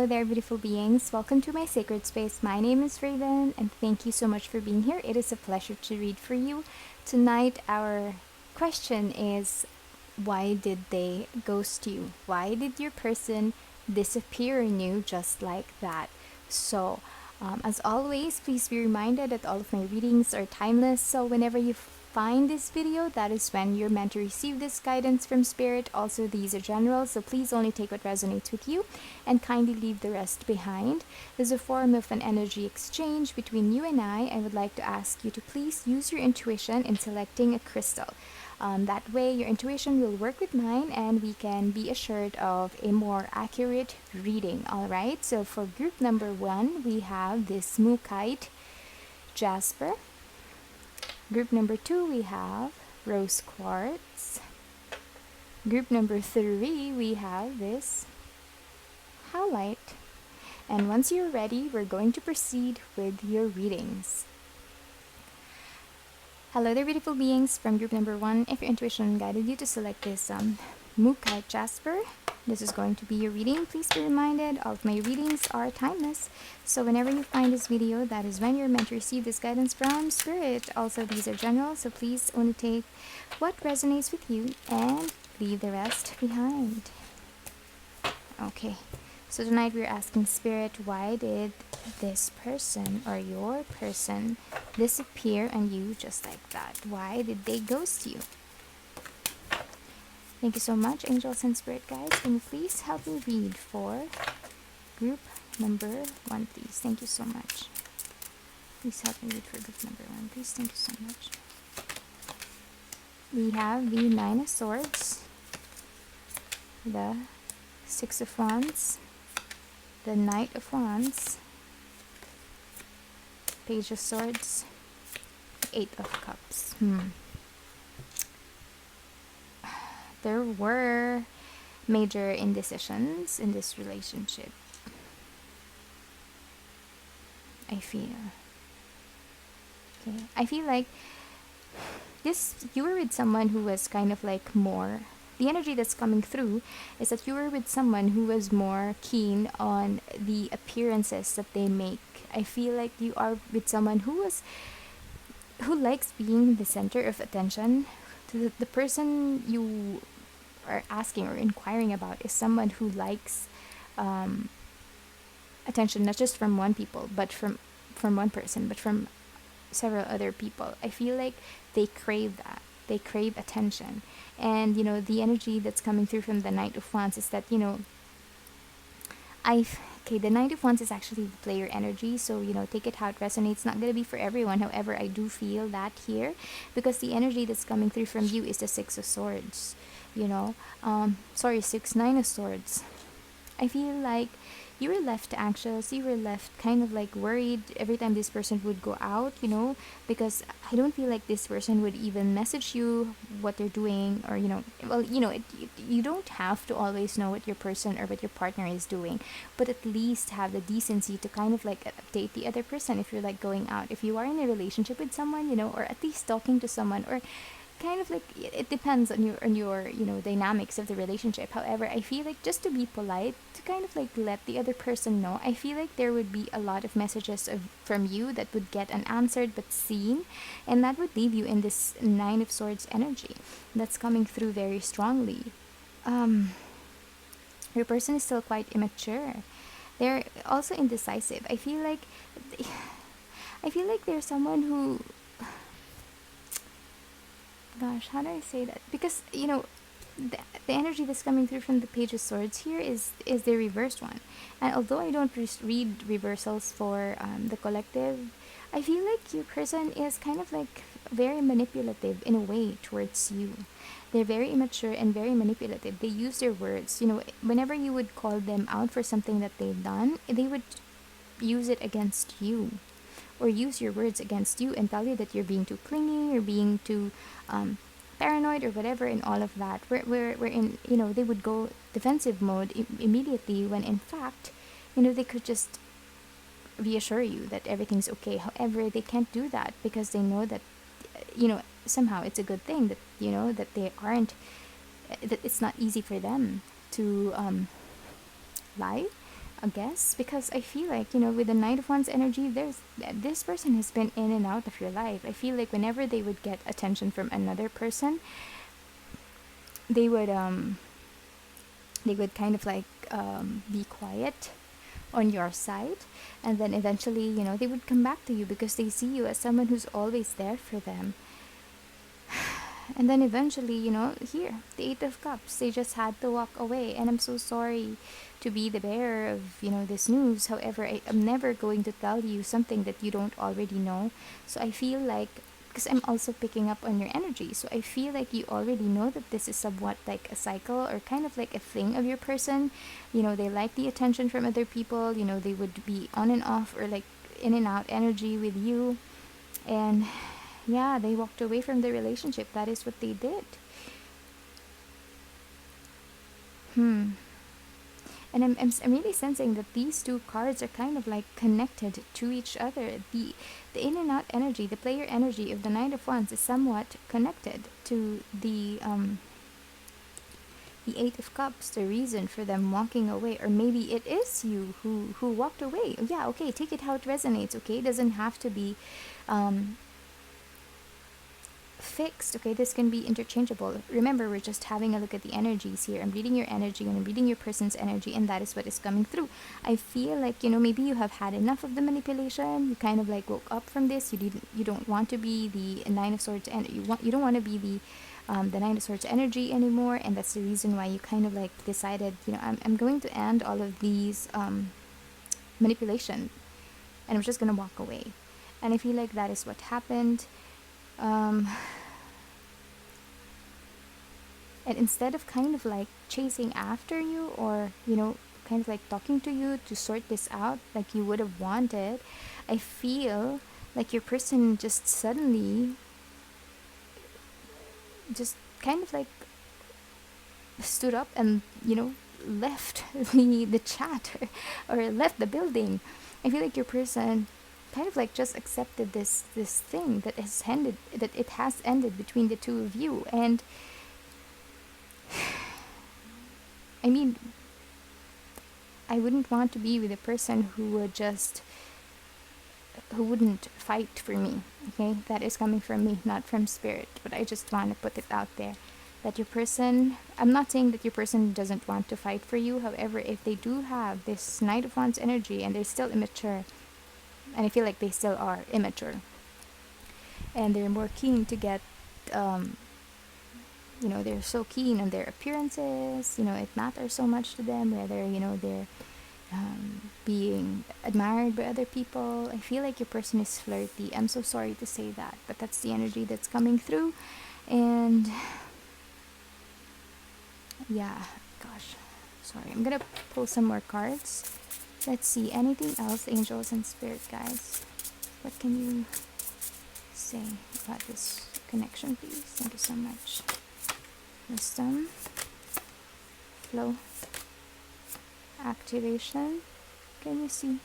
Hello there, beautiful beings. Welcome to my sacred space. My name is Reid, and thank you so much for being here. It is a pleasure to read for you. Tonight, our question is, why did they ghost you? Why did your person disappear on you just like that? So, as always, please be reminded that all of my readings are timeless. So, whenever you find this video, that is when you're meant to receive this guidance from spirit. Also, these are general, so please only take what resonates with you and kindly leave the rest behind. As a form of an energy exchange between you and I would like to ask you to please use your intuition in selecting a crystal. That way, your intuition will work with mine and we can be assured of a more accurate reading. Alright, so for group number 1, we have this Mookaite Jasper. Group number 2, we have Rose Quartz. Group number 3, we have this Howlite. And once you're ready, we're going to proceed with your readings. Hello there, beautiful beings from group number 1. If your intuition guided you to select this Mookaite Jasper, this is going to be your reading. Please be reminded, all of my readings are timeless. So whenever you find this video, that is when you're meant to receive this guidance from spirit. Also, these are general, so please only take what resonates with you and leave the rest behind. Okay, so tonight we're asking spirit, why did this person or your person disappear on you just like that? Why did they ghost you? Thank you so much, angels and spirit guides. Can you please help me read for group number 1, please? Thank you so much. Please help me read for group number 1, please. Thank you so much. We have the 9 of Swords, the 6 of Wands, the Knight of Wands, Page of Swords, 8 of Cups. There were major indecisions in this relationship, I feel. Okay, I feel like you were with someone who was kind of like more, the energy that's coming through is that you were with someone who was more keen on the appearances that they make. I feel like you are with someone who likes being the center of attention. The person you are asking or inquiring about is someone who likes attention, not just from one people, but from one person, but from several other people. I feel like they crave that. They crave attention. And, the energy that's coming through from the Knight of Wands is that, the Knight of Wands is actually the player energy, so, take it how it resonates. It's not going to be for everyone. However, I do feel that here, because the energy that's coming through from you is the 6 of Swords, 9 of Swords. I feel like you were left anxious, you were left kind of like worried every time this person would go out, because I don't feel like this person would even message you what they're doing, or, you don't have to always know what your person or what your partner is doing, but at least have the decency to kind of like update the other person if you're like going out, if you are in a relationship with someone, or at least talking to someone, or kind of like it depends on your dynamics of the relationship. However, I feel like just to be polite, to kind of like let the other person know, I feel like there would be a lot of messages from you that would get unanswered but seen, and that would leave you in this 9 of Swords energy that's coming through very strongly. Your person is still quite immature. They're also indecisive. I feel like there's someone who, gosh, how do I say that? Because, the energy that's coming through from the Page of Swords here is the reversed one. And although I don't read reversals for the collective, I feel like your person is kind of like very manipulative in a way towards you. They're very immature and very manipulative. They use their words. Whenever you would call them out for something that they've done, they would use it against you, or use your words against you and tell you that you're being too clingy or being too paranoid or whatever, and all of that. We're in, they would go defensive mode immediately, when in fact, they could just reassure you that everything's okay. However, they can't do that because they know that, somehow it's a good thing that, that they aren't, that it's not easy for them to lie, I guess because I feel like, you know, with the Knight of Wands energy, there's this person has been in and out of your life. I feel like whenever they would get attention from another person, they would kind of like be quiet on your side, and then eventually, you know, they would come back to you because they see you as someone who's always there for them. And then eventually, you know, here, the Eight of Cups, they just had to walk away. And I'm so sorry to be the bearer of, you know, this news. However, I'm never going to tell you something that you don't already know. So I feel like, because I'm also picking up on your energy, so I feel like you already know that this is somewhat like a cycle or kind of like a thing of your person. You know, they like the attention from other people, you know, they would be on and off or like in and out energy with you. And yeah, they walked away from the relationship. That is what they did. Hmm. And I'm really sensing that these two cards are kind of like connected to each other. The in and out energy, the player energy of the Knight of Wands is somewhat connected to the Eight of Cups, the reason for them walking away. Or maybe it is you who walked away. Yeah, okay, take it how it resonates, okay? It doesn't have to be um, fixed, okay? This can be interchangeable. Remember, we're just having a look at the energies here. I'm reading your energy and I'm reading your person's energy, and that is what is coming through. I feel like, you know, maybe you have had enough of the manipulation. You kind of like woke up from this. You don't want to be the Nine of Swords, and you don't want to be the Nine of Swords energy anymore, and that's the reason why you kind of like decided, you know, I'm going to end all of these manipulation, and I'm just gonna walk away. And I feel like that is what happened. um, and instead of kind of like chasing after you, or you know, kind of like talking to you to sort this out like you would have wanted, I feel like your person just suddenly just kind of like stood up and, you know, left the chat, or left the building. I feel like your person kind of like just accepted this thing that it has ended between the two of you. And I mean, I wouldn't want to be with a person who wouldn't fight for me. Okay, that is coming from me, not from spirit, but I just want to put it out there that your person, I'm not saying that your person doesn't want to fight for you. However, if they do have this Knight of Wands energy and they're still immature, and I feel like they still are immature, and they're more keen to get um, you know, they're so keen on their appearances, you know, it matters so much to them whether, you know, they're being admired by other people. I feel like your person is flirty. I'm so sorry to say that, but that's the energy that's coming through. And yeah, gosh, sorry, I'm gonna pull some more cards. Let's see, anything else, angels and spirit guides, what can you say about this connection, please? Thank you so much. Wisdom, flow, activation, can you see?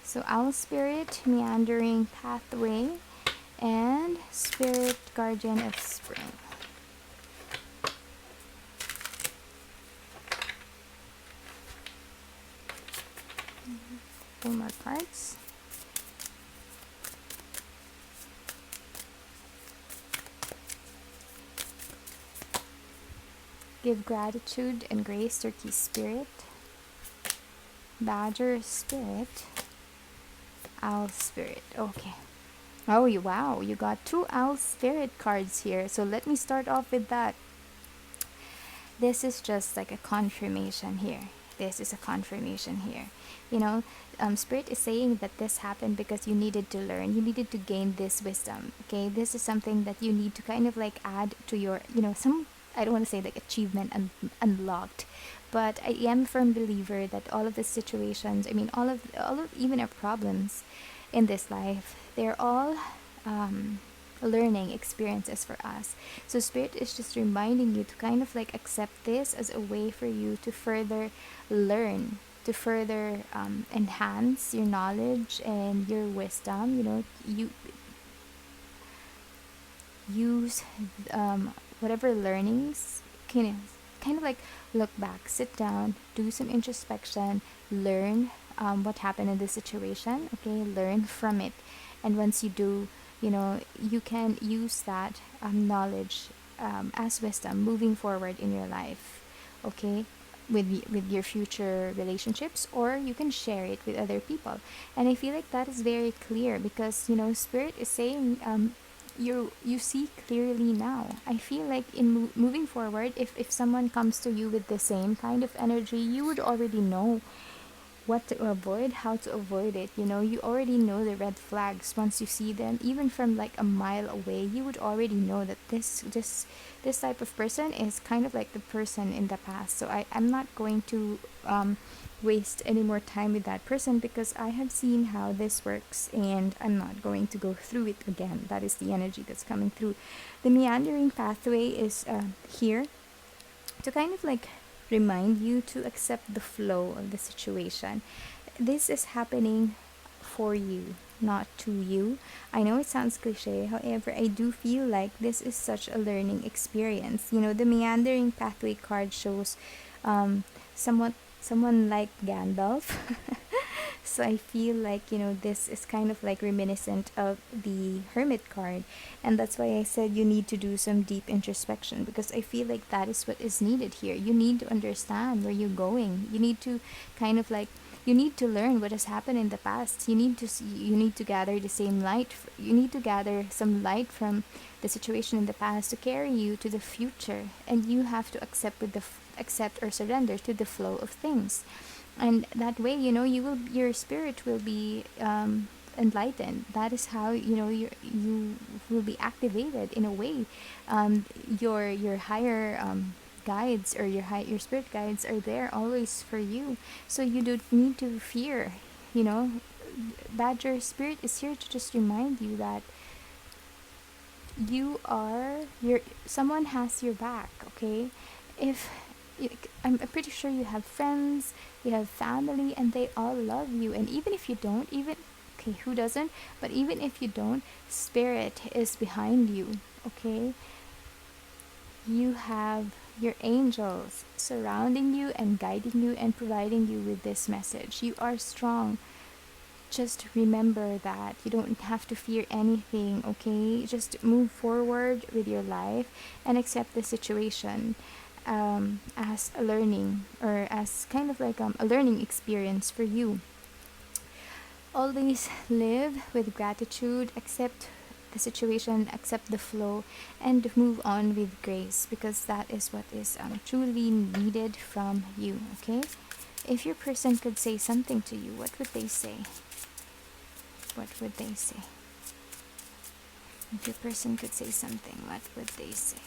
So owl spirit, meandering pathway, and spirit guardian of spring. Pull more cards. Give gratitude and grace, turkey spirit, badger spirit, owl spirit. Okay. Oh, wow, you got two owl spirit cards here. So let me start off with that. This is just like a confirmation here. This is a confirmation here. You know, Spirit is saying that this happened because you needed to learn. You needed to gain this wisdom. Okay, this is something that you need to kind of like add to your, you know, some, I don't want to say like achievement unlocked, but I am a firm believer that all of the situations, I mean, all of even our problems in this life, they're all learning experiences for us. So Spirit is just reminding you to kind of like accept this as a way for you to further learn, to further enhance your knowledge and your wisdom. You know, you use whatever learnings can kind of like look back, sit down, do some introspection, learn what happened in this situation, okay, learn from it. And once you do, you can use that knowledge as wisdom moving forward in your life, okay, with your future relationships, or you can share it with other people. And I feel like that is very clear because spirit is saying you see clearly now. I feel like in moving forward, if someone comes to you with the same kind of energy, you would already know what to avoid, how to avoid it. You already know the red flags once you see them, even from like a mile away. You would already know that this type of person is kind of like the person in the past. So I'm not going to waste any more time with that person because I have seen how this works and I'm not going to go through it again. That is the energy that's coming through. The meandering pathway is here to kind of like remind you to accept the flow of the situation. This is happening for you, not to you. I know it sounds cliche, however, I do feel like this is such a learning experience. The meandering pathway card shows um, somewhat someone like Gandalf. So I feel like, this is kind of like reminiscent of the Hermit card. And that's why I said you need to do some deep introspection because I feel like that is what is needed here. You need to understand where you're going. You need to kind of like you need to learn what has happened in the past. You need to gather the same light. You need to gather some light from the situation in the past to carry you to the future, and you have to accept or surrender to the flow of things. And that way, your spirit will be enlightened. That is how you will be activated in a way. Your higher guides, or your spirit guides, are there always for you, so you don't need to fear. you know that your spirit is here to just remind you that someone has your back. Okay, if I'm pretty sure you have friends, you have family, and they all love you. And even if you don't, even okay, who doesn't? But even if you don't, spirit is behind you. Okay, you have your angels surrounding you and guiding you and providing you with this message. You are strong. Just remember that you don't have to fear anything. Okay, just move forward with your life and accept the situation as a learning, or as kind of like a learning experience for you. Always live with gratitude, accept the situation, accept the flow, and move on with grace, because that is what is truly needed from you. Okay, if your person could say something to you, what would they say? What would they say? If your person could say something, what would they say?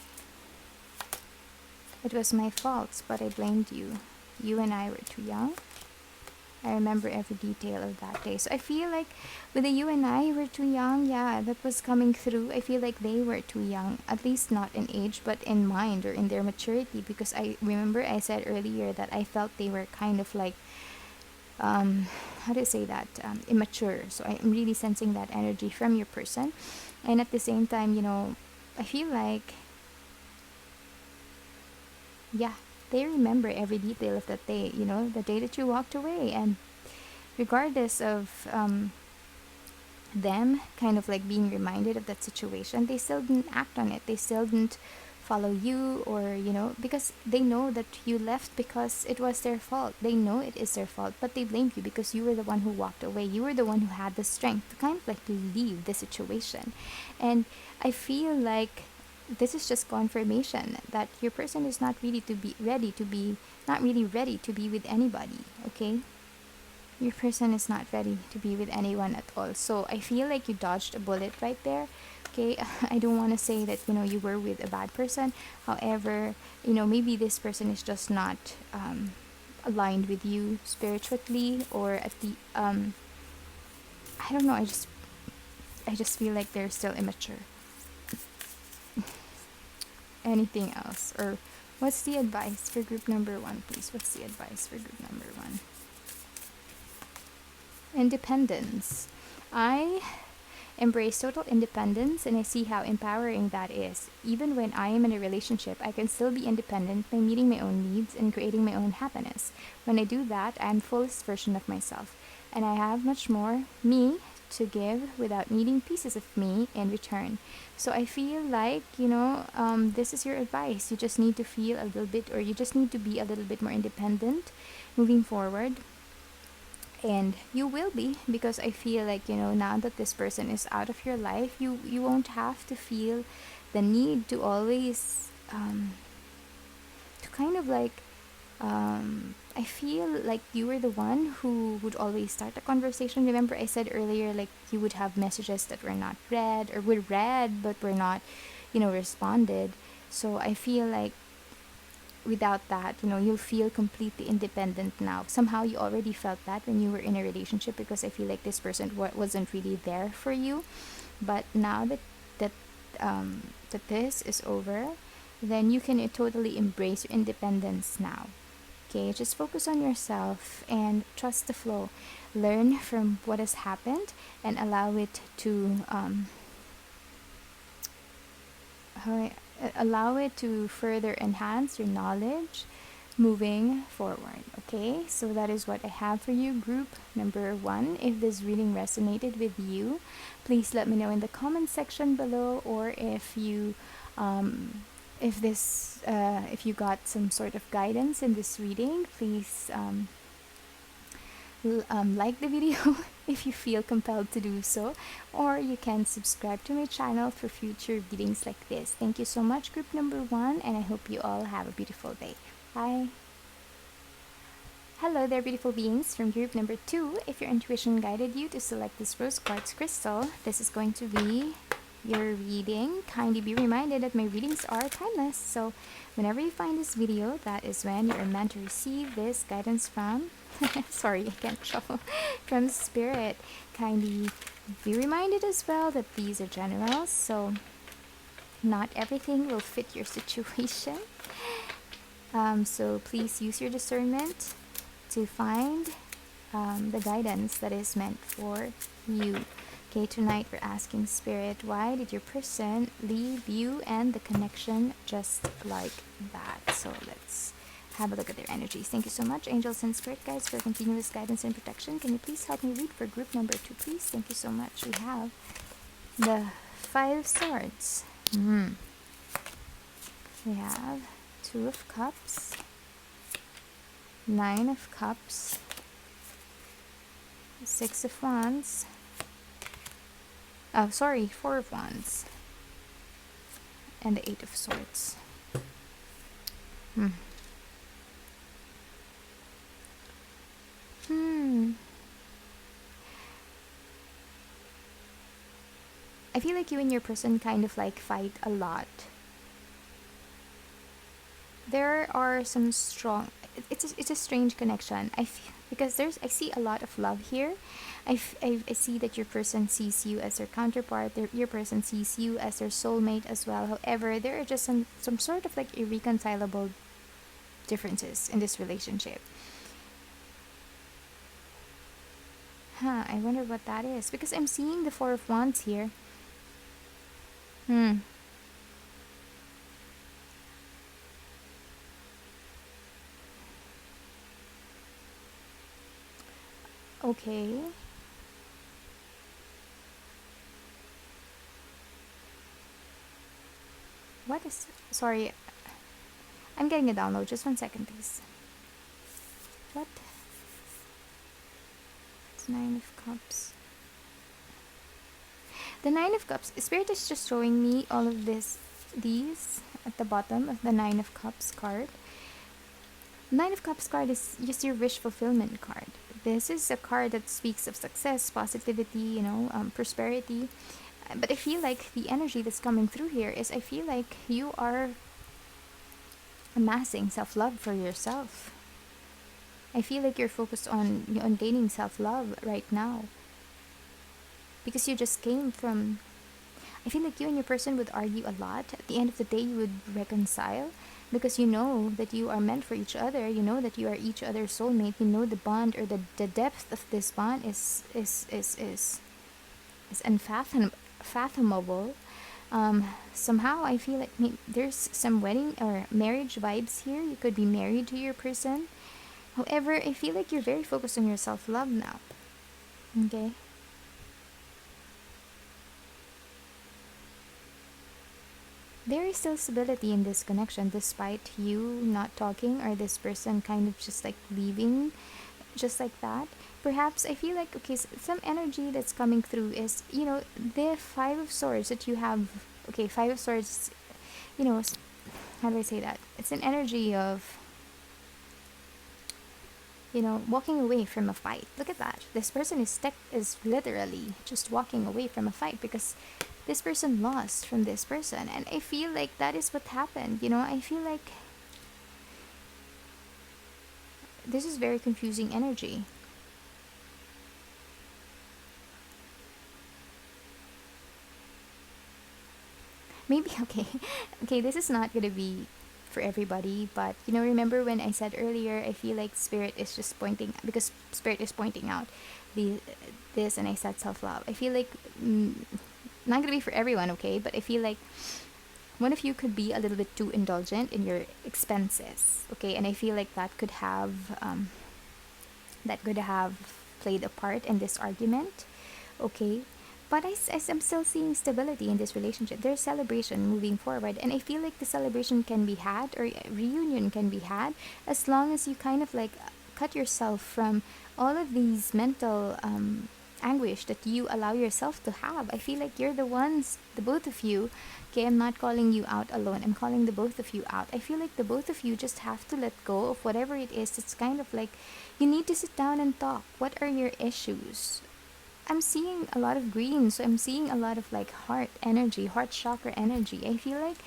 It was my fault, but I blamed you. You and I were too young. I remember every detail of that day. So I feel like with the you and I were too young, yeah, that was coming through. I feel like they were too young, at least not in age, but in mind or in their maturity. Because I remember I said earlier that I felt they were kind of like, how do I say that? Immature. So I'm really sensing that energy from your person. And at the same time, I feel like, yeah, they remember every detail of that day, the day that you walked away. And regardless of them kind of like being reminded of that situation, they still didn't act on it. They still didn't follow you, or, because they know that you left because it was their fault. They know it is their fault, but they blamed you because you were the one who walked away. You were the one who had the strength to kind of like leave the situation. And I feel like this is just confirmation that your person is not really not really ready to be with anybody. Okay, your person is not ready to be with anyone at all. So I feel like you dodged a bullet right there. Okay, I don't want to say that you were with a bad person. However, maybe this person is just not aligned with you spiritually, or at the I don't know. I just feel like they're still immature. Anything else? Or what's the advice for group number 1, please? What's the advice for group number 1? Independence. embrace total independence, and I see how empowering that is. Even when I am in a relationship, I can still be independent by meeting my own needs and creating my own happiness. When I do that, I am the fullest version of myself, and I have much more me to give without needing pieces of me in return. So I feel like, this is your advice. You just need to feel a little bit, or you just need to be a little bit more independent moving forward. And you will be, because I feel like, now that this person is out of your life, you won't have to feel the need to always to kind of like I feel like you were the one who would always start a conversation. Remember, I said earlier, like, you would have messages that were not read, or were read but were not, responded. So I feel like without that, you'll feel completely independent now. Somehow you already felt that when you were in a relationship, because I feel like this person wasn't really there for you. But now that that this is over, then you can totally embrace your independence now. Okay, just focus on yourself and trust the flow. Learn from what has happened and allow it to further enhance your knowledge moving forward. Okay, so that is what I have for you, group number 1. If this reading resonated with you, please let me know in the comment section below, or if you if you got some sort of guidance in this reading, please like the video if you feel compelled to do so, or you can subscribe to my channel for future readings like this. Thank you so much, group number 1, and I hope you all have a beautiful day. Bye. Hello there, beautiful beings from group number 2. If your intuition guided you to select this rose quartz crystal, this is going to be your reading. Kindly be reminded that my readings are timeless, so whenever you find this video, that is when you're meant to receive this guidance from sorry, I can't shuffle from spirit. Kindly be reminded as well that these are generals, so not everything will fit your situation. So please use your discernment to find the guidance that is meant for you. Okay, tonight we're asking Spirit, why did your person leave you and the connection just like that? So let's have a look at their energies. Thank you so much, angels and spirit guides, for continuous guidance and protection. Can you please help me read for group number 2, please? Thank you so much. We have the 5 of Swords. We have 2 of Cups, 9 of Cups, 6 of Wands, 4 of Wands, and the 8 of Swords. I feel like you and your person kind of like fight a lot. There are some strong, it's a strange connection. Because I see a lot of love here. I see that your person sees you as their counterpart. Your person sees you as their soulmate as well. However, there are just some sort of like irreconcilable differences in this relationship. I wonder what that is, because I'm seeing the 4 of Wands here. Okay. What is... Sorry. I'm getting a download. Just 1 second, please. What? It's 9 of Cups. The 9 of Cups. Spirit is just showing me all of these at the bottom of the 9 of Cups card. 9 of Cups card is just your wish fulfillment card. This is a card that speaks of success, positivity, prosperity. But I feel like the energy that's coming through here is, I feel like you are amassing self-love for yourself. I feel like you're focused on gaining self-love right now. Because you just came from... I feel like you and your person would argue a lot. At the end of the day, you would reconcile. Because you know that you are meant for each other. You know that you are each other's soulmate. You know the bond, or the depth of this bond is is unfathomable. Somehow I feel like there's some wedding or marriage vibes here. You could be married to your person. However, I feel like you're very focused on your self love now. Okay? There is still stability in this connection despite you not talking or this person kind of just like leaving just like that. Perhaps I feel like, okay, some energy that's coming through is, the Five of Swords that you have. Okay, Five of Swords, you know, how do I say that? It's an energy of, walking away from a fight. Look at that. This person is literally just walking away from a fight because this person lost from this person. And I feel like that is what happened. I feel like this is very confusing energy. Maybe, okay. Okay, this is not gonna be for everybody, but remember when I said earlier, I feel like spirit is just pointing, because spirit is pointing out the this, and I said self-love. I feel like, not gonna be for everyone, okay, but I feel like one of you could be a little bit too indulgent in your expenses, okay, and I feel like that could have played a part in this argument, okay. But I'm still seeing stability in this relationship. There's celebration moving forward, and I feel like the celebration can be had, or a reunion can be had, as long as you kind of like cut yourself from all of these mental anguish that you allow yourself to have. I feel like you're the ones, the both of you. Okay, I'm not calling you out alone. I'm calling the both of you out. I feel like the both of you just have to let go of whatever it is. It's kind of like you need to sit down and talk. What are your issues? I'm seeing a lot of green, so I'm seeing a lot of like heart energy, heart chakra energy. I feel like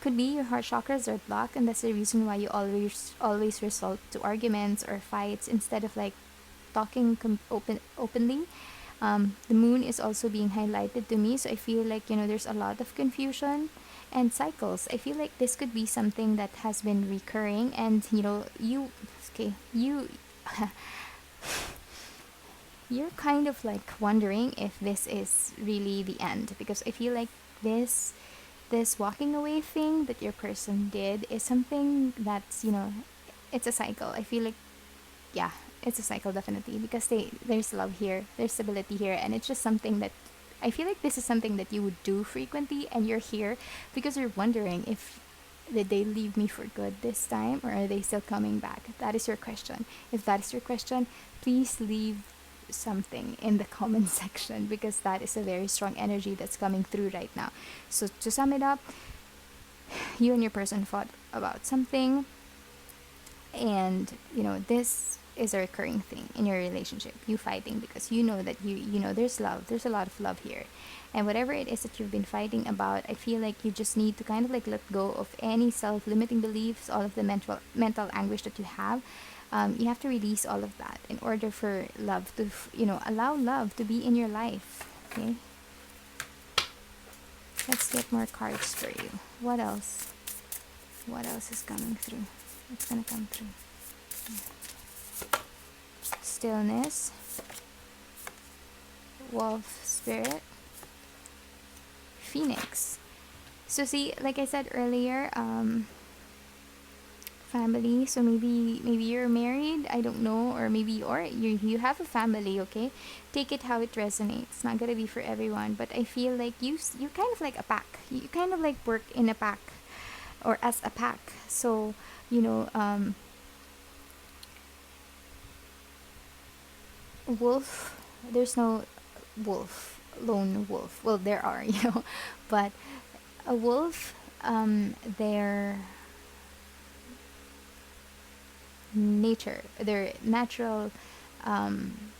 could be your heart chakras are blocked, and that's the reason why you always resort to arguments or fights instead of like talking openly. The moon is also being highlighted to me, so I feel like there's a lot of confusion and cycles. I feel like this could be something that has been recurring, and you you're kind of like wondering if this is really the end, because I feel like this walking away thing that your person did is something that's it's a cycle. I feel like, yeah, it's a cycle definitely, because there's love here, there's stability here, and it's just something that I feel like this is something that you would do frequently, and you're here because you're wondering if did they leave me for good this time, or are they still coming back? That is your question. If that is your question, please leave something in the comment section, because that is a very strong energy that's coming through right now. So to sum it up, you and your person fought about something, and this is a recurring thing in your relationship, you fighting because you know that there's love, there's a lot of love here, and whatever it is that you've been fighting about, I feel like you just need to kind of like let go of any self-limiting beliefs, all of the mental anguish that you have. You have to release all of that in order for love to allow love to be in your life. Okay, let's get more cards for you. What else is coming through? What's gonna come through? Stillness, wolf spirit, phoenix. So see, like I said earlier, family. So maybe you're married, I don't know, or maybe or you have a family. Okay, take it how it resonates. It's not gonna be for everyone, but I feel like you kind of like a pack. You kind of like work in a pack, or as a pack. So you know um wolf, there's no wolf, lone wolf. Well, there are, but a wolf, their nature, their natural um,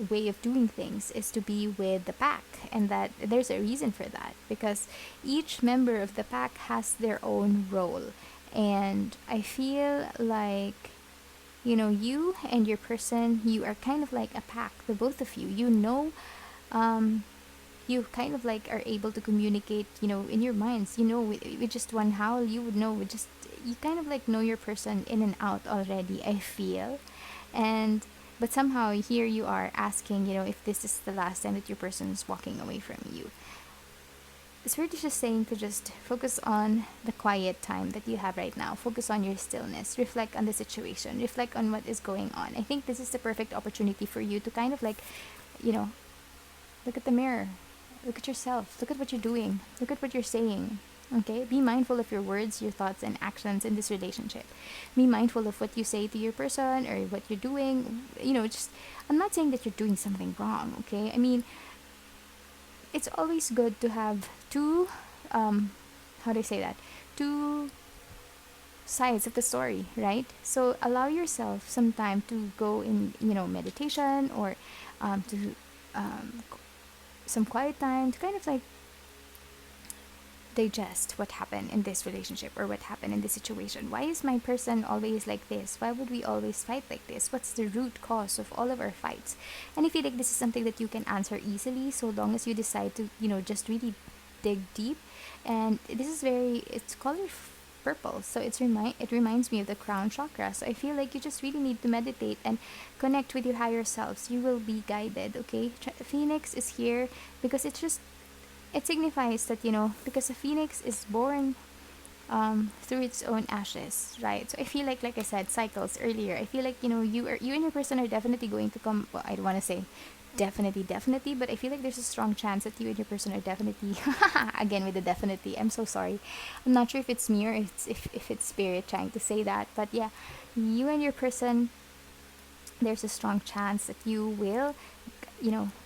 way of doing things is to be with the pack, and that there's a reason for that, because each member of the pack has their own role. And I feel like you and your person, you are kind of like a pack, the both of you. Um, you kind of like are able to communicate, in your minds, with just one howl, you would know you kind of like know your person in and out already, I feel. And But somehow here you are asking, if this is the last time that your person is walking away from you. Spirit is just saying to just focus on the quiet time that you have right now. Focus on your stillness. Reflect on the situation. Reflect on what is going on. I think this is the perfect opportunity for you to kind of like, you know, look at the mirror. Look at yourself. Look at what you're doing. Look at what you're saying. Okay? Be mindful of your words, your thoughts, and actions in this relationship. Be mindful of what you say to your person or what you're doing. Just, I'm not saying that you're doing something wrong, okay? I mean, it's always good to have two, how do I say that? Two sides of the story, right? So allow yourself some time to go in, meditation or to some quiet time to kind of like digest what happened in this relationship or what happened in this situation. Why is my person always like this? Why would we always fight like this? What's the root cause of all of our fights? And I feel like this is something that you can answer easily so long as you decide to, just really dig deep. And this is it's color purple, so it reminds me of the crown chakra. So I feel like you just really need to meditate and connect with your higher selves. You will be guided, okay? Phoenix is here because it signifies that, because a phoenix is born through its own ashes, right? So I feel like I said, cycles earlier. I feel like, you and your person are definitely going to come. Well, I don't want to say definitely, but I feel like there's a strong chance that you and your person are definitely again with the definitely. I'm so sorry. I'm not sure if it's me or if it's spirit trying to say that, but yeah, you and your person, there's a strong chance that you will,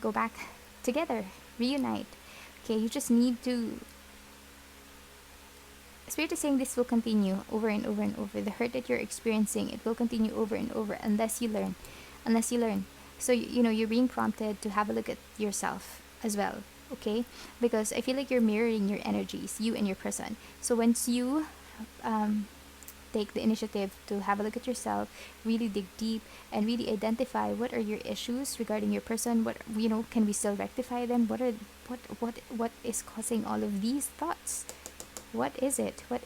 go back together, reunite. Okay, you just need to. Spirit is saying this will continue over and over and over. The hurt that you're experiencing, it will continue over and over unless you learn. Unless you learn. So, you're being prompted to have a look at yourself as well. Okay? Because I feel like you're mirroring your energies, you and your person. So once you take the initiative to have a look at yourself, really dig deep, and really identify what are your issues regarding your person. What can we still rectify them? What is causing all of these thoughts? What is it? What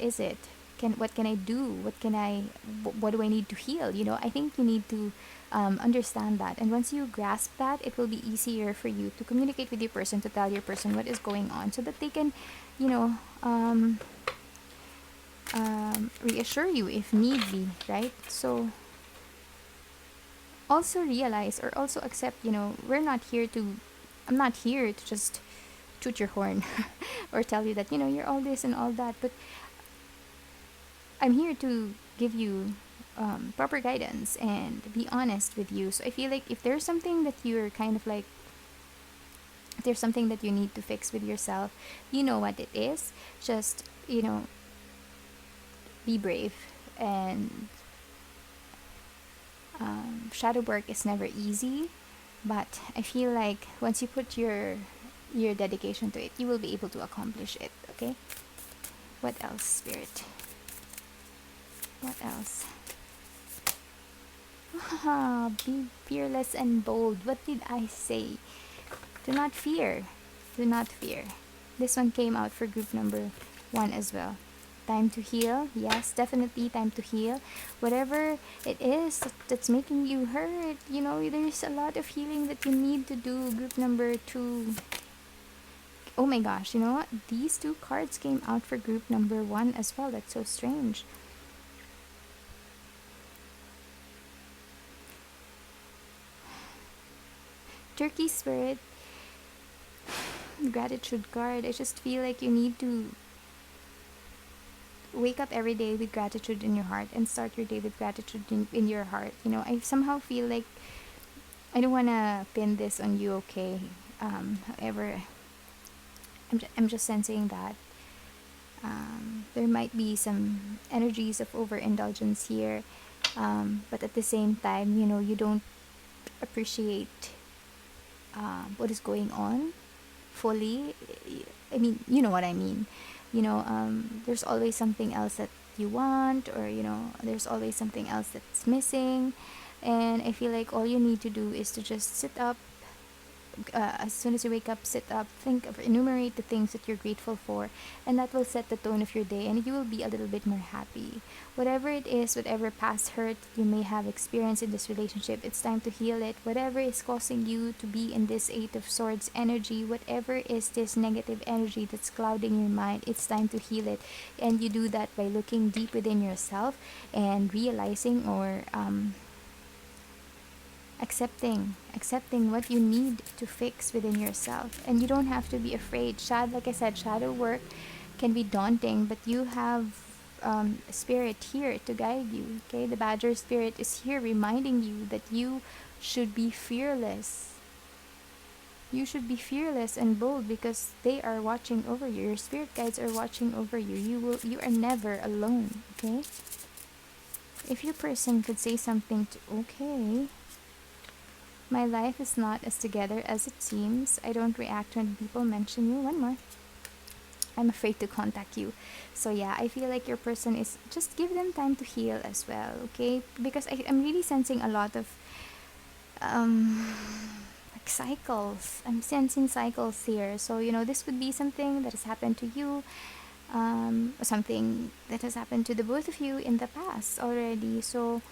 can I do? What do I need to heal? I think you need to understand that, and once you grasp that, it will be easier for you to communicate with your person, to tell your person what is going on, so that they can, you know, reassure you if need be, right? So also realize or also accept, I'm not here to just toot your horn or tell you that, you're all this and all that, but I'm here to give you proper guidance and be honest with you. So I feel like if there's something that you're kind of like, if there's something that you need to fix with yourself, you know what it is. Just, be brave. And shadow work is never easy, but I feel like once you put your dedication to it, you will be able to accomplish it. Okay, what else, spirit? What else? Be fearless and bold. What did I say? Do not fear. Do not fear. This one came out for group number 1 as well. Time to heal. Yes, definitely time to heal. Whatever it is that's making you hurt, there's a lot of healing that you need to do. Group number 2. Oh my gosh, you know what? These 2 cards came out for group number 1 as well. That's so strange. Turkey spirit. Gratitude card. I just feel like you need to wake up every day with gratitude in your heart and start your day with gratitude in your heart. I somehow feel like I don't want to pin this on you, okay? However, I'm just sensing that there might be some energies of overindulgence here, but at the same time, you don't appreciate what is going on fully. I mean, you know what I mean. There's always something else that you want, or there's always something else that's missing, and I feel like all you need to do is to just sit up as soon as you wake up, sit up, think of, enumerate the things that you're grateful for, and that will set the tone of your day, and you will be a little bit more happy. Whatever it is, whatever past hurt you may have experienced in this relationship, it's time to heal it. Whatever is causing you to be in this Eight of Swords energy, whatever is this negative energy that's clouding your mind, it's time to heal it. And you do that by looking deep within yourself and realizing, or accepting what you need to fix within yourself. And you don't have to be afraid. Like I said, shadow work can be daunting, but you have spirit here to guide you. Okay, the badger spirit is here reminding you that you should be fearless. You should be fearless and bold because they are watching over you. Your spirit guides are watching over you. You are never alone. Okay, if your person could say something to, okay, my life is not as together as it seems. I don't react when people mention you. One more. I'm afraid to contact you. So yeah, I feel like your person is, just give them time to heal as well, okay? Because I'm really sensing a lot of like cycles. I'm sensing cycles here. So, this could be something that has happened to you, something that has happened to the both of you in the past already. So,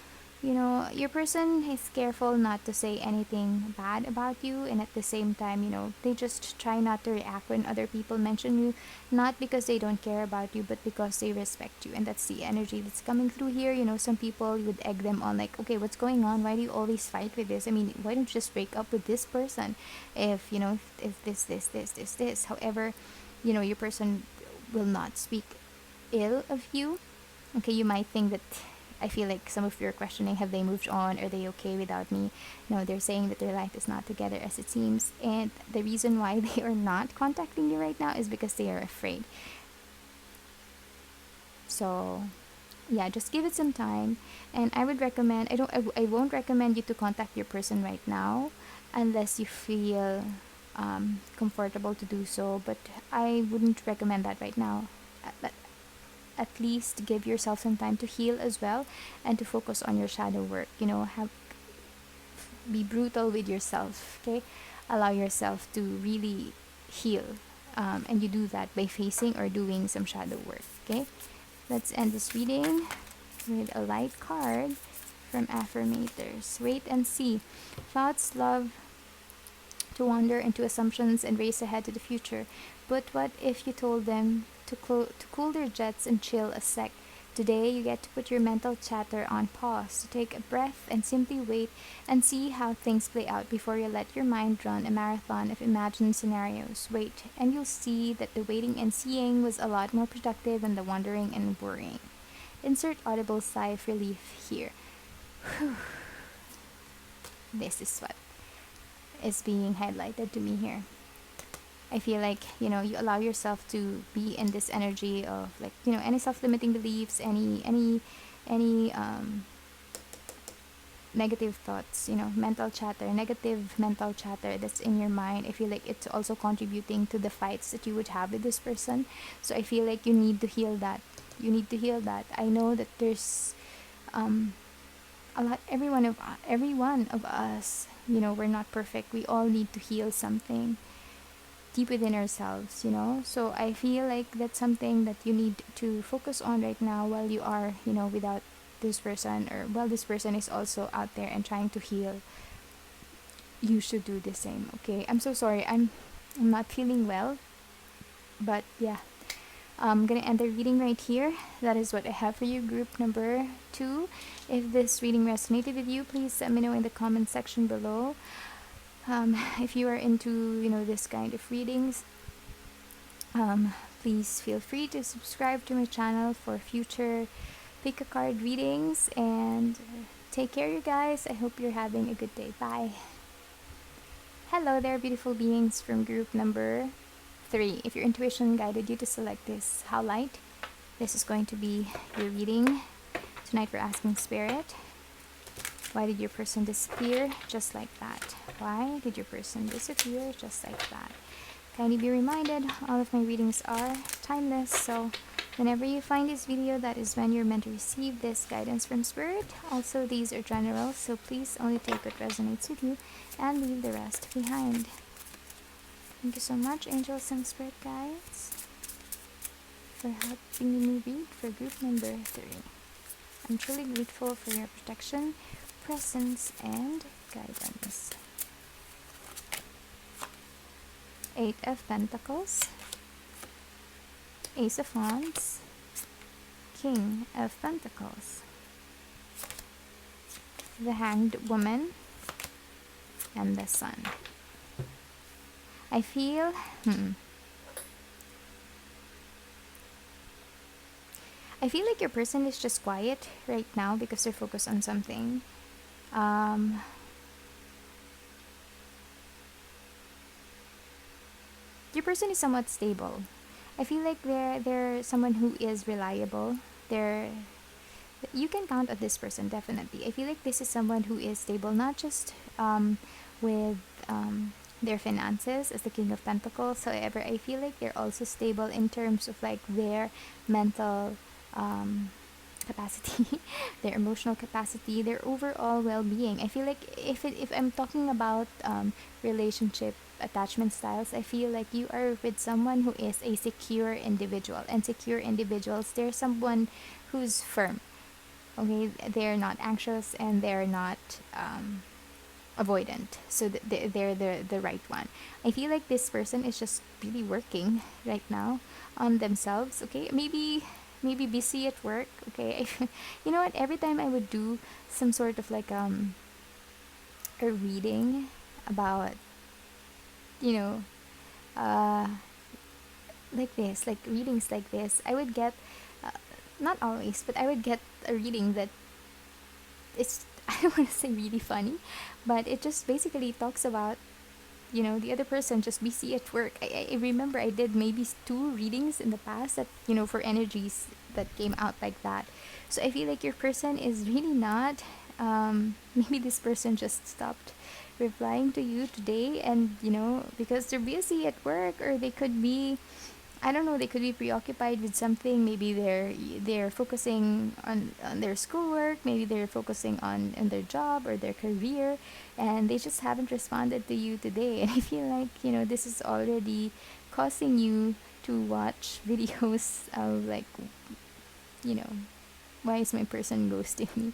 your person is careful not to say anything bad about you, and at the same time, they just try not to react when other people mention you, not because they don't care about you, but because they respect you. And that's the energy that's coming through here. Some people, you would egg them on, like, okay, what's going on? Why do you always fight with this? I mean, why don't you just break up with this person if, if this. However, your person will not speak ill of you. Okay, you might think that, I feel like some of you are questioning, have they moved on? Are they okay without me? No, they're saying that their life is not together as it seems. And the reason why they are not contacting you right now is because they are afraid. So, yeah, just give it some time. And I would recommend, I won't recommend you to contact your person right now unless you feel comfortable to do so. But I wouldn't recommend that right now. At least give yourself some time to heal as well, and to focus on your shadow work. Be brutal with yourself. Okay, allow yourself to really heal, and you do that by facing or doing some shadow work. Okay, let's end this reading with a light card from Affirmators. Wait and see. Thoughts love to wander into assumptions and race ahead to the future. But what if you told them to cool their jets and chill a sec? Today, you get to put your mental chatter on pause, to take a breath and simply wait and see how things play out before you let your mind run a marathon of imagined scenarios. Wait, and you'll see that the waiting and seeing was a lot more productive than the wondering and worrying. Insert audible sigh of relief here. This is what is being highlighted to me here. I feel like, you allow yourself to be in this energy of, like, any self-limiting beliefs, any negative thoughts, negative mental chatter that's in your mind. I feel like it's also contributing to the fights that you would have with this person. So I feel like you need to heal that. I know that there's a lot, every one of us, we're not perfect. We all need to heal something deep within ourselves. So I feel like that's something that you need to focus on right now while you are, without this person, or while this person is also out there and trying to heal. You should do the same. Okay, I'm so sorry, I'm not feeling well, but yeah, I'm gonna end the reading right here. That is what I have for you, group number 2. If this reading resonated with you, please let me know in the comment section below. If you are into, this kind of readings, please feel free to subscribe to my channel for future pick a card readings. And take care, you guys. I hope you're having a good day. Bye. Hello there, beautiful beings from group number 3. If your intuition guided you to select this Howlite, this is going to be your reading. Tonight we're asking Spirit, why did your person disappear just like that? Why did your person disappear just like that? Kindly be reminded, all of my readings are timeless, so whenever you find this video, that is when you're meant to receive this guidance from Spirit. Also, these are general, so please only take what resonates with you and leave the rest behind. Thank you so much, angels and spirit guides, for helping me read for group number 3. I'm truly grateful for your protection, presence, and guidance. 8 of Pentacles, Ace of Wands, King of Pentacles, the Hanged Woman, and the Sun. I feel I feel like your person is just quiet right now because they're focused on something. Your person is somewhat stable. I feel like they're someone who is reliable. They're You can count on this person definitely. I feel like this is someone who is stable, not just with their finances as the King of Pentacles. However, I feel like they're also stable in terms of like their mental capacity, their emotional capacity, their overall well-being. I feel like if I'm talking about relationship attachment styles, I feel like you are with someone who is a secure individual, and secure individuals, they're someone who's firm. Okay, they're not anxious and they're not avoidant, so they're the right one. I feel like this person is just really working right now on themselves. Okay, maybe busy at work. Okay, you know what, every time I would do some sort of like a reading about, you know, uh like this, like readings like this, I would get uh, not always, but I would get a reading that it's I don't want to say really funny, but it just basically talks about, you know, the other person just busy at work. I remember I did maybe 2 readings in the past that, you know, for energies that came out like that. So I feel like your person is really not maybe this person just stopped replying to you today, and you know, because they're busy at work, or they could be, I don't know, they could be preoccupied with something. Maybe they're focusing on their schoolwork, maybe they're focusing on their job or their career, and they just haven't responded to you today. And I feel like, you know, this is already causing you to watch videos of like, you know, why is my person ghosting me?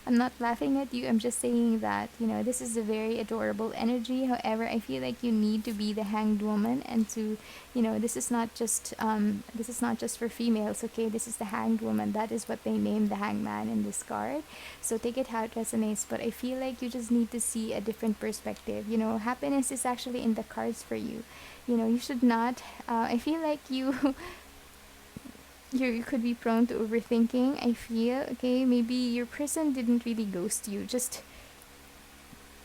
I'm not laughing at you. I'm just saying that, you know, this is a very adorable energy. However, I feel like you need to be the hanged woman, and to, you know, this is not just for females, okay? This is the hanged woman. That is what they named the hangman in this card. So take it how it resonates, but I feel like you just need to see a different perspective. You know, happiness is actually in the cards for you. You know, you should not I feel like you you could be prone to overthinking, I feel. Okay, maybe your person didn't really ghost you, just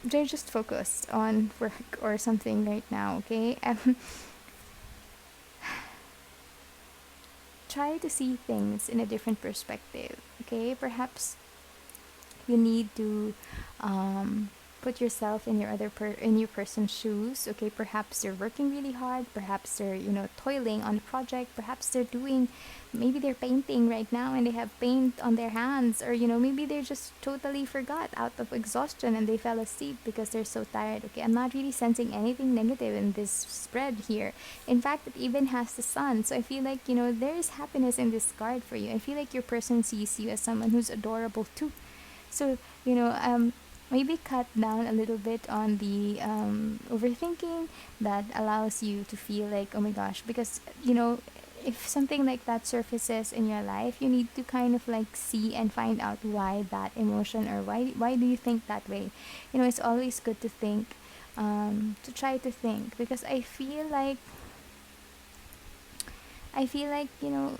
they're just focused on work or something right now. Okay, try to see things in a different perspective. Okay, perhaps you need to put yourself in in your person's shoes. Okay, perhaps they're working really hard, perhaps they're, you know, toiling on a project, perhaps they're doing, maybe they're painting right now and they have paint on their hands, or you know, maybe they just totally forgot out of exhaustion and they fell asleep because they're so tired. Okay, I'm not really sensing anything negative in this spread here. In fact, it even has the sun, so I feel like, you know, there's happiness in this card for you. I feel like your person sees you as someone who's adorable too. So, you know, maybe cut down a little bit on the overthinking that allows you to feel like, oh my gosh, because, you know, if something like that surfaces in your life, you need to kind of like see and find out why that emotion, or why do you think that way. You know, it's always good to think, to try to think, because I feel like, you know,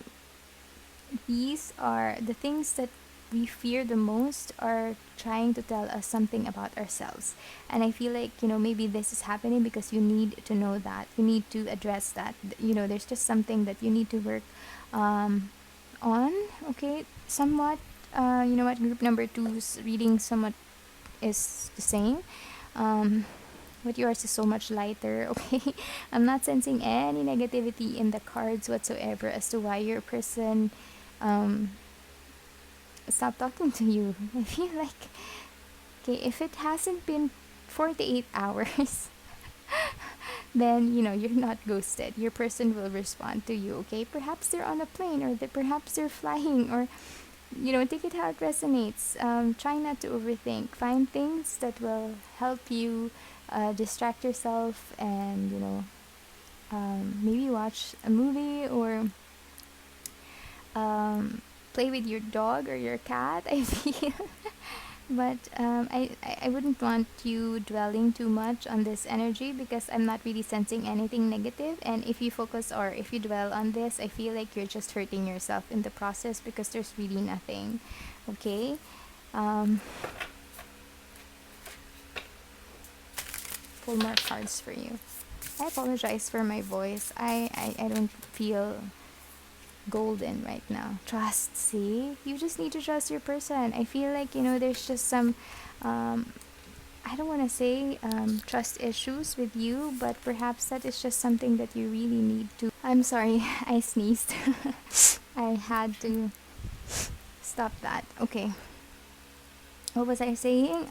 these are the things that we fear the most, are trying to tell us something about ourselves. And I feel like, you know, maybe this is happening because you need to know that. You need to address that. You know, there's just something that you need to work on, okay? Somewhat, you know what, group number two's reading somewhat is the same. But yours is so much lighter, okay? I'm not sensing any negativity in the cards whatsoever as to why your person um, stop talking to you. I feel like, okay, if it hasn't been 48 hours, then you're not ghosted. Your person will respond to you. Okay, perhaps they're on a plane, or perhaps they're flying, or take it how it resonates. Try not to overthink. Find things that will help you distract yourself, and maybe watch a movie, or play with your dog or your cat. I feel. But I wouldn't want you dwelling too much on this energy, because I'm not really sensing anything negative. And if you focus, or if you dwell on this, I feel like you're just hurting yourself in the process, because there's really nothing. Okay? Um, pull more cards for you. I apologize for my voice. I don't feel golden right now. Trust, see? You just need to trust your person. I feel like, there's just some, I don't want to say trust issues with you, but perhaps that is just something that you really need to. I'm sorry, I sneezed. I had to stop that. Okay. What was I saying?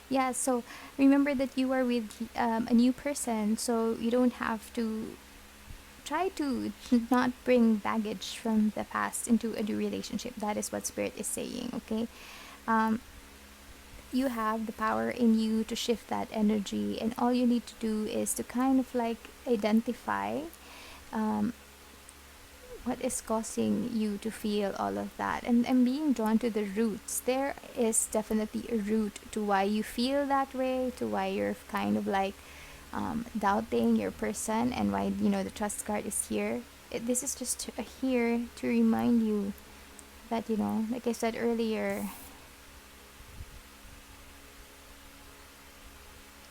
Yeah, so remember that you are with a new person, so you don't have to try to not bring baggage from the past into a new relationship. That is what Spirit is saying, okay? Um, you have the power in you to shift that energy, and all you need to do is to kind of like identify um, what is causing you to feel all of that, and being drawn to the roots. There is definitely a root to why you feel that way, to why you're kind of like doubting your person, and why the trust card is here. This is just here to remind you that like I said earlier,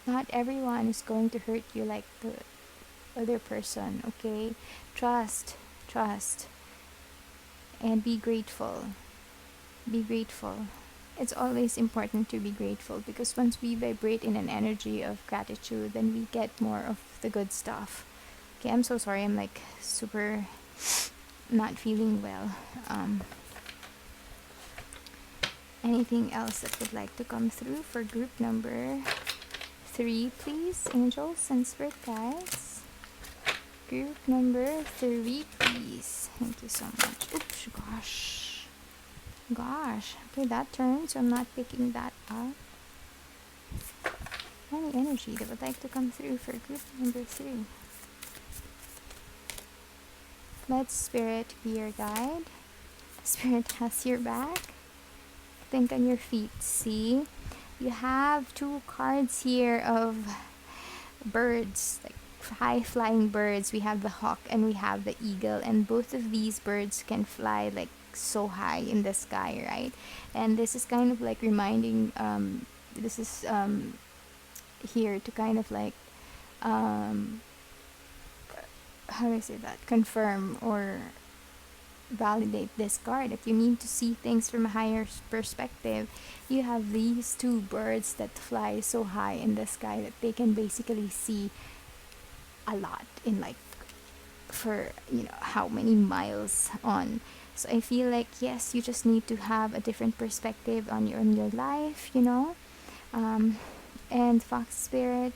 not everyone is going to hurt you like the other person. Okay, trust, and be grateful. Be grateful. It's always important to be grateful, because once we vibrate in an energy of gratitude, then we get more of the good stuff. Okay, I'm so sorry. I'm like super not feeling well. Anything else that would like to come through for group number 3, please, angels and spirit guides? Group number 3, please. Thank you so much. Oops, gosh. Okay, that turned, so I'm not picking that up. Any energy that would like to come through for group number 3? Let Spirit be your guide. Spirit has your back. Think on your feet. See? You have 2 cards here of birds, like high flying birds. We have the hawk and we have the eagle, and both of these birds can fly like so high in the sky, right? And this is kind of like reminding, this is here to kind of like, how do I say that? Confirm or validate this card, that you need to see things from a higher perspective. You have these 2 birds that fly so high in the sky that they can basically see a lot in like for how many miles on. So I feel like, yes, you just need to have a different perspective on your life, and Fox Spirit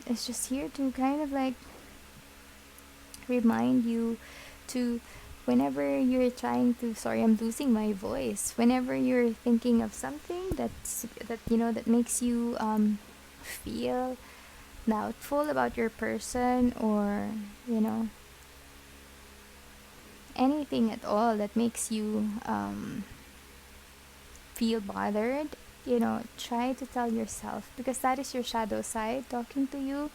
is just here to kind of like remind you to, whenever you're trying to, sorry, I'm losing my voice, whenever you're thinking of something that makes you feel doubtful about your person, or anything at all that makes you feel bothered, try to tell yourself, because that is your shadow side talking to you.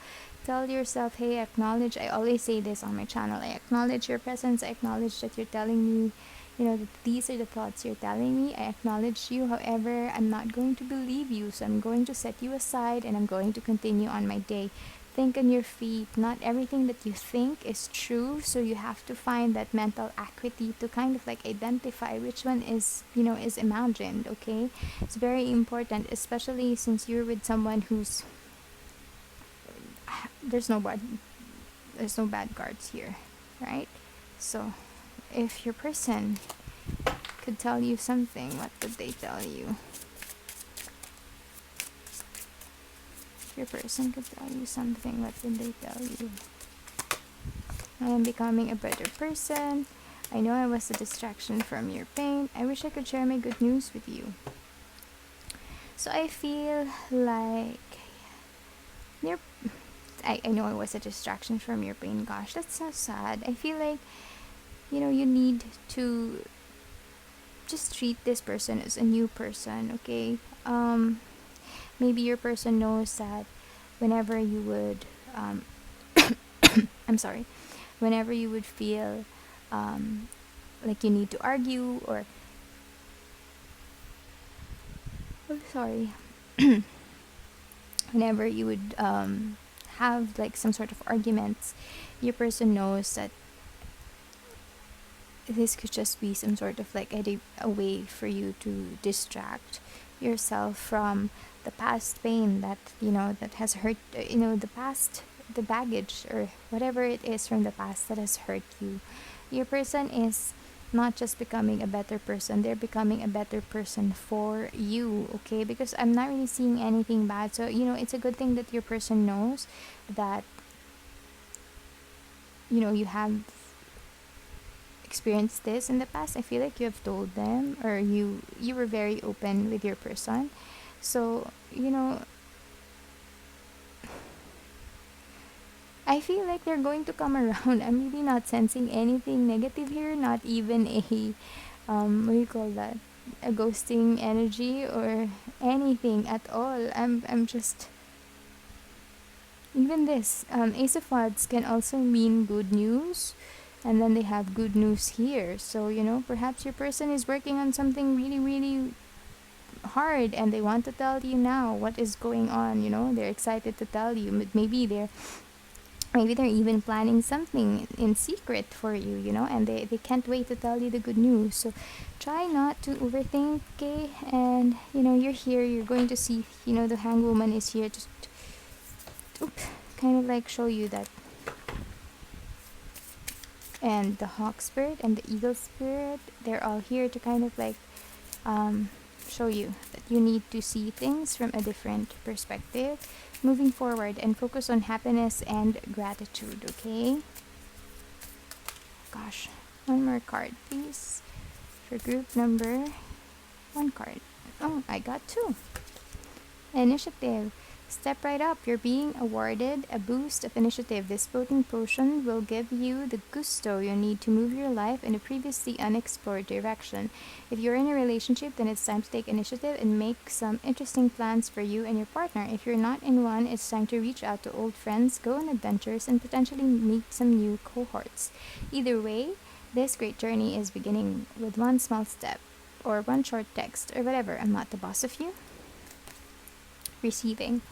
Tell yourself, hey, acknowledge. I always say this on my channel. I acknowledge your presence. I acknowledge that you're telling me, that these are the thoughts you're telling me. I acknowledge you. However, I'm not going to believe you. So I'm going to set you aside, and I'm going to continue on my day. Think on your feet. Not everything that you think is true. So you have to find that mental acuity to kind of like identify which one is imagined. Okay. It's very important, especially since you're with someone who's, there's no bad cards here, right? So if your person could tell you something, what would they tell you? your person could tell you something, what would they tell you? I am becoming a better person. I know I was a distraction from your pain. I wish I could share my good news with you. So I feel like you're I know I was a distraction from your pain. Gosh, that's so sad. I feel like, you need to just treat this person as a new person, okay? Maybe your person knows that whenever you would, I'm sorry, whenever you would feel like you need to argue, or, I'm sorry, whenever you would have like some sort of arguments, your person knows that this could just be some sort of like a way for you to distract yourself from the past pain that that has hurt, the baggage or whatever it is from the past that has hurt you. Your person is not just becoming a better person, they're becoming a better person for you, okay? Because I'm not really seeing anything bad. So, it's a good thing that your person knows that, you have experienced this in the past. I feel like you have told them, or you were very open with your person. So, I feel like they're going to come around. I'm really not sensing anything negative here, not even a what do you call that? A ghosting energy or anything at all. I'm just, even this Ace of Wands can also mean good news, and then they have good news here. So, perhaps your person is working on something really, really hard, and they want to tell you now what is going on. They're excited to tell you, but maybe they're even planning something in secret for you, and they can't wait to tell you the good news. So try not to overthink, okay? And you're here, you're going to see, the hangwoman is here to kind of like show you that, and the hawk spirit and the eagle spirit, they're all here to kind of like show you that you need to see things from a different perspective moving forward, and focus on happiness and gratitude, okay? Gosh, one more card please for group number one card. Oh, I got two. Initiative. Step right up. You're being awarded a boost of initiative. This potent potion will give you the gusto you need to move your life in a previously unexplored direction. If you're in a relationship, then it's time to take initiative and make some interesting plans for you and your partner. If you're not in one, it's time to reach out to old friends, go on adventures, and potentially meet some new cohorts. Either way, this great journey is beginning with one small step, or one short text, or whatever. I'm not the boss of you. Receiving.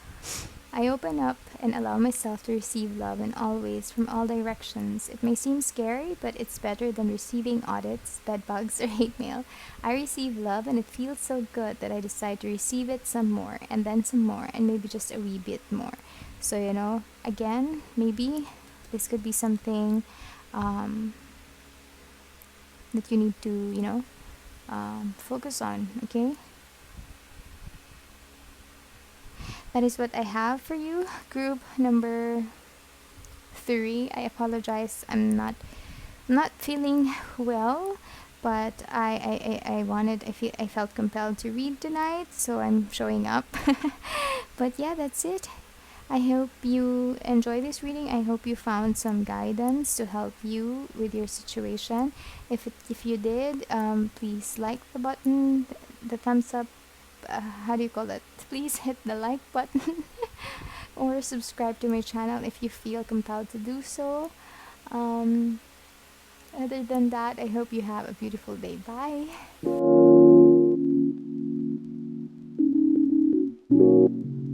I open up and allow myself to receive love in all ways, from all directions. It may seem scary, but it's better than receiving audits, bedbugs, or hate mail. I receive love, and it feels so good that I decide to receive it some more, and then some more, and maybe just a wee bit more. So, again, maybe this could be something that you need to, focus on, okay? That is what I have for you. Group number 3. I apologize. I'm not feeling well, but I felt compelled to read tonight, so I'm showing up. But yeah, that's it. I hope you enjoy this reading. I hope you found some guidance to help you with your situation. If you did, please like the button, the thumbs up. How do you call it? Please hit the like button or subscribe to my channel if you feel compelled to do so. Other than that, I hope you have a beautiful day. Bye.